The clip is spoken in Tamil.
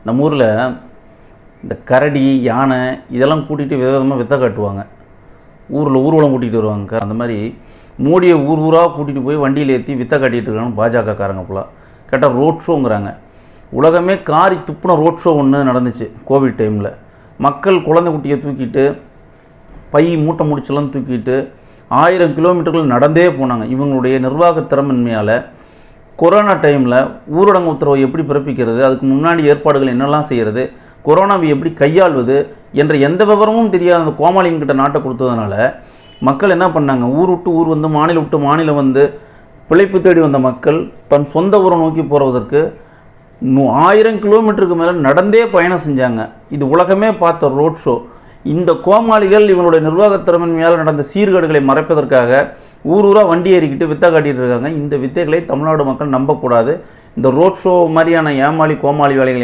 நம்ம ஊரில் இந்த கரடி யானை இதெல்லாம் கூட்டிகிட்டு விதவிதமாக வித்தை காட்டுவாங்க. ஊரில் ஊர்வலம் கூட்டிகிட்டு வருவாங்க. அந்த மாதிரி மோடியை ஊர் ஊராக கூட்டிகிட்டு போய் வண்டியில் ஏற்றி வித்தை காட்டிகிட்டு இருக்காங்க பாஜக காரங்க போல். கேட்டால் ரோட் ஷோங்கிறாங்க. உலகமே காரி துப்புன ரோட் ஷோ ஒன்று நடந்துச்சு கோவிட் டைமில். மக்கள் குழந்தை குட்டியை தூக்கிட்டு பை மூட்டை முடிச்செல்லாம் தூக்கிட்டு 1000 கிலோமீட்டர்கள் நடந்தே போனாங்க. இவங்களுடைய நிர்வாக திறமின்மையால் கொரோனா டைமில் ஊரடங்கு உத்தரவை எப்படி பிறப்பிக்கிறது, அதுக்கு முன்னாடி ஏற்பாடுகள் என்னெல்லாம் செய்கிறது, கொரோனாவை எப்படி கையாள்வது என்ற எந்த விவரமும் தெரியாத அந்த கோமாளிங்கிட்ட நாட்டை கொடுத்ததுனால மக்கள் என்ன பண்ணாங்க, ஊர் விட்டு ஊர் வந்து மாநிலம் விட்டு மாநிலம் வந்து பிழைப்பு தேடி வந்த மக்கள் தன் சொந்த ஊரை நோக்கி போகிறதற்கு 1000 கிலோமீட்டருக்கு மேலே நடந்தே பயணம் செஞ்சாங்க. இது உலகமே பார்த்த ரோட் ஷோ. இந்த கோமாளிகள் இவங்களுடைய நிர்வாக திறமையால் நடந்த சீர்கேடுகளை மறைப்பதற்காக ஊர் ஊராக வண்டி ஏறிக்கிட்டு வித்தை காட்டிகிட்டு இருக்காங்க. இந்த வித்தைகளை தமிழ்நாடு மக்கள் நம்பக்கூடாது. இந்த ரோட் ஷோ மாதிரியான ஏமாளி கோமாளி வேலைகளை